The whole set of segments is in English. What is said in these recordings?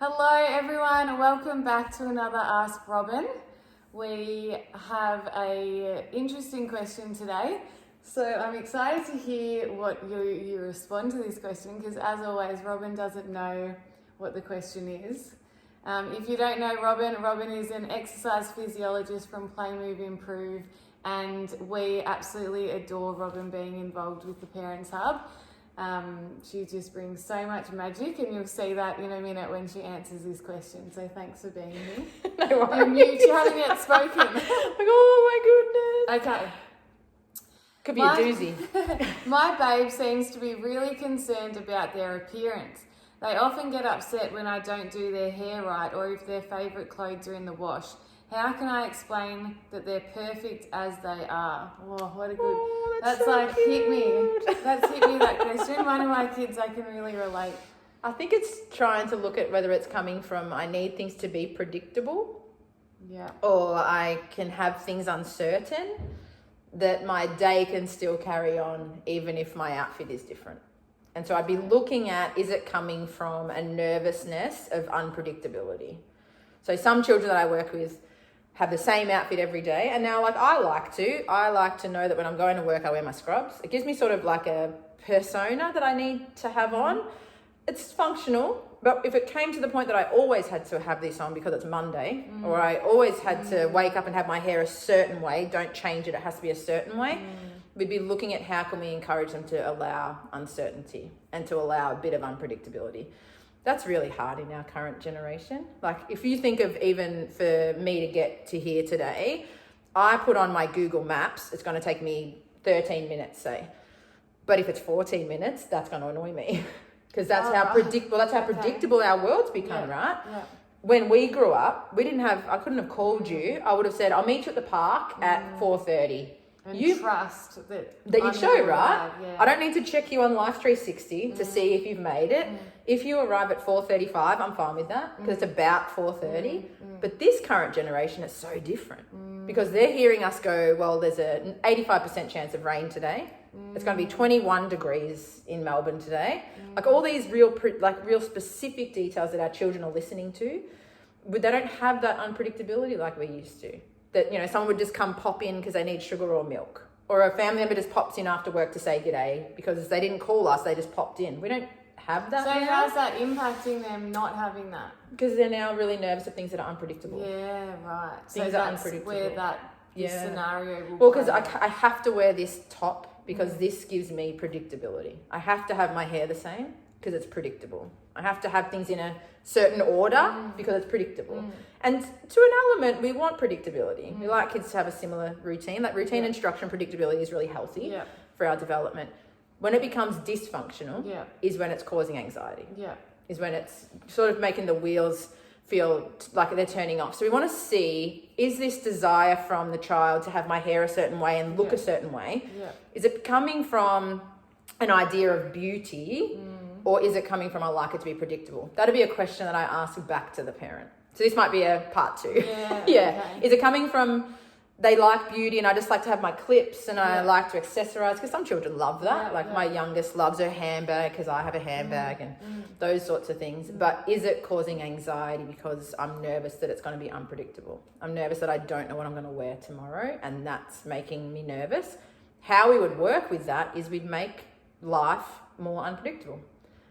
Hello everyone, welcome back to another Ask Robyn. We have a interesting question today, so I'm excited to hear what you respond to this question, because as always Robyn doesn't know what the question is. If you don't know Robyn is an exercise physiologist from Play Move Improve, and we absolutely adore Robyn being involved with the Parents Hub. She just brings so much magic, and you'll see that in a minute when she answers this question. So thanks for being here. No worries. You're mute, you haven't yet spoken. Like, oh my goodness. Okay. Could be a doozy. My babe seems to be really concerned about their appearance. They often get upset when I don't do their hair right, or if their favourite clothes are in the wash. How can I explain that they're perfect as they are? Oh, what a good... that's so like, cute. Hit me. That's hit me, that question. One of my kids, I can really relate. I think it's trying to look at whether it's coming from I need things to be predictable. Yeah. Or I can have things uncertain, that my day can still carry on even if my outfit is different. And so I'd be looking at, is it coming from a nervousness of unpredictability? So some children that I work with have the same outfit every day. And now, like, I like to know that when I'm going to work, I wear my scrubs. It gives me sort of like a persona that I need to have on. It's functional, but if it came to the point that I always had to have this on because it's Monday, or I always had to wake up and have my hair a certain way, don't change it, it has to be a certain way, we'd be looking at how can we encourage them to allow uncertainty and to allow a bit of unpredictability. That's really hard in our current generation. Like, if you think of even for me to get to here today, I put on my Google Maps, it's going to take me 13 minutes, say. But if it's 14 minutes, that's going to annoy me. Because that's how predictable our world's become, right? Yeah. When we grew up, I couldn't have called you. I would have said, I'll meet you at the park at 4:30. And you trust that you show, right? Yeah. I don't need to check you on Life 360 to see if you've made it. If you arrive at 4:35, I'm fine with that, because it's about 4:30. But this current generation is so different, because they're hearing us go, well, there's an 85% chance of rain today. It's going to be 21 degrees in Melbourne today. Like, all these real specific details that our children are listening to, but they don't have that unpredictability like we used to. That, someone would just come pop in because they need sugar or milk, or a family member just pops in after work to say g'day because they didn't call us, they just popped in. We don't have that. So how's that impacting them not having that? Because they're now really nervous of things that are unpredictable. Yeah, right. Things are unpredictable. Where this scenario will Well, because I have to wear this top because this gives me predictability. I have to have my hair the same because it's predictable. I have to have things in a certain order because it's predictable. And to an element, we want predictability. We like kids to have a similar routine. Like, routine and structure and predictability is really healthy for our development. When it becomes dysfunctional is when it's causing anxiety. Is when it's sort of making the wheels feel like they're turning off. So we want to see, is this desire from the child to have my hair a certain way and look a certain way? Is it coming from an idea of beauty, or is it coming from I like it to be predictable? That'd be a question that I ask back to the parent. So this might be a part 2. Yeah. Okay. Is it coming from they like beauty and I just like to have my clips and I like to accessorize? Because some children love that. My youngest loves her handbag because I have a handbag and those sorts of things. But is it causing anxiety because I'm nervous that it's going to be unpredictable? I'm nervous that I don't know what I'm going to wear tomorrow, and that's making me nervous. How we would work with that is we'd make life more unpredictable.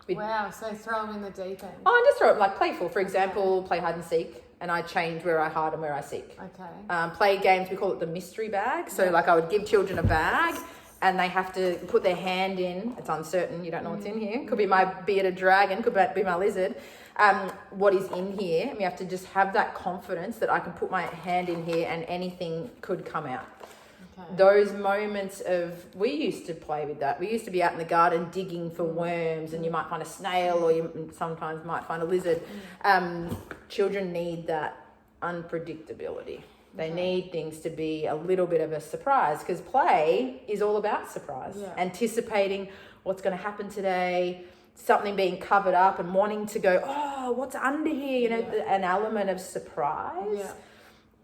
Wow, so throw them in the deep end. Oh, and just throw it like playful. For example, play hide and seek, and I change where I hide and where I seek. Okay. Play games, we call it the mystery bag. So like I would give children a bag and they have to put their hand in. It's uncertain, you don't know what's in here. Could be my bearded dragon, could be my lizard. What is in here? And we have to just have that confidence that I can put my hand in here and anything could come out. Those moments of, we used to play with that. We used to be out in the garden digging for worms, and you might find a snail, or you sometimes might find a lizard. Children need that unpredictability. They need things to be a little bit of a surprise, because play is all about surprise. Anticipating what's going to happen today, something being covered up and wanting to go, oh, what's under here? An element of surprise.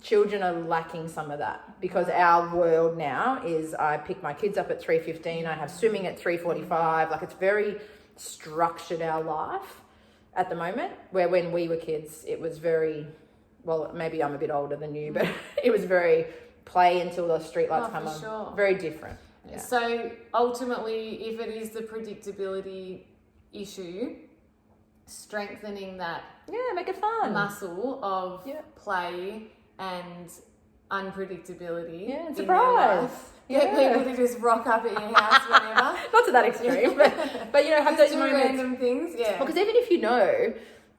Children are lacking some of that, because our world now is I pick my kids up at 3:15, I have swimming at 3:45. Like, it's very structured, our life. at the moment, where when we were kids, it was very, well, maybe I'm a bit older than you, but it was very play until the streetlights come on. Sure. Very different. Yeah. So ultimately, if it is the predictability issue, strengthening that make it fun. muscle of play and unpredictability. Yeah, and surprise. Get people to just rock up at your house whenever. Not to that extreme, but you know, have those moments. Random things, Because even if you know,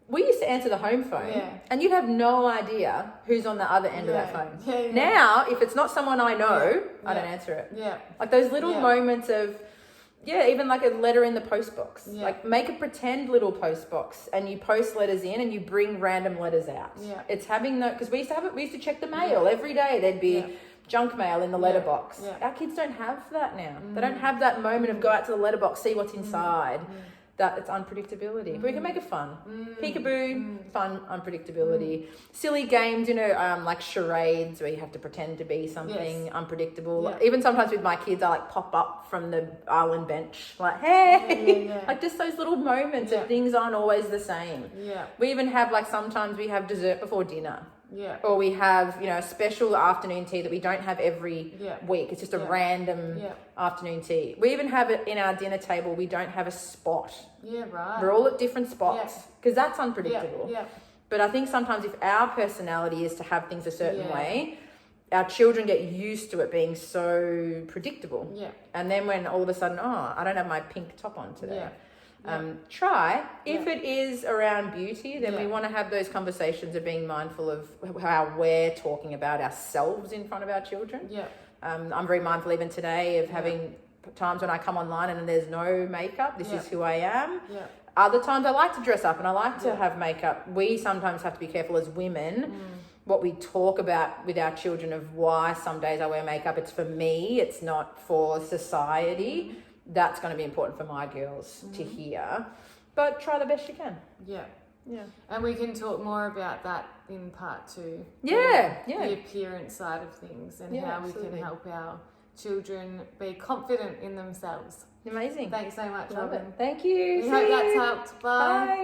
we used to answer the home phone, and you'd have no idea who's on the other end of that phone. Yeah. Now, if it's not someone I know, I don't answer it. Yeah. Like those little moments of, even like a letter in the post box. Yeah. Like make a pretend little post box and you post letters in and you bring random letters out. Yeah. It's having that, because we used to check the mail every day. There'd be junk mail in the letterbox. Yeah. Our kids don't have that now. They don't have that moment of go out to the letterbox, see what's inside. That it's unpredictability. But we can make it fun. Peekaboo, fun, unpredictability. Silly games, you know, like charades where you have to pretend to be something unpredictable. Yeah. Even sometimes with my kids, I like pop up from the island bench, like, hey, like just those little moments of things aren't always the same. Yeah. We even have like sometimes we have dessert before dinner. Yeah. Or we have, you know, a special afternoon tea that we don't have every week. It's just a random afternoon tea. We even have it in our dinner table. We don't have a spot. Yeah, right. We're all at different spots because that's unpredictable. Yeah. But I think sometimes if our personality is to have things a certain way, our children get used to it being so predictable. Yeah. And then when all of a sudden, I don't have my pink top on today. Yeah. Try. If it is around beauty, then we want to have those conversations of being mindful of how we're talking about ourselves in front of our children. Yeah. I'm very mindful even today of having times when I come online and there's no makeup. This is who I am. Yeah. Other times I like to dress up and I like to have makeup. We sometimes have to be careful as women what we talk about with our children of why some days I wear makeup. It's for me. It's not for society. That's going to be important for my girls to hear, but try the best you can. Yeah. Yeah. And we can talk more about that in part 2. The appearance side of things and how we can help our children be confident in themselves. Amazing. Thanks so much, Love Robyn. it. Thank you. We hope that's helped. Bye. Bye.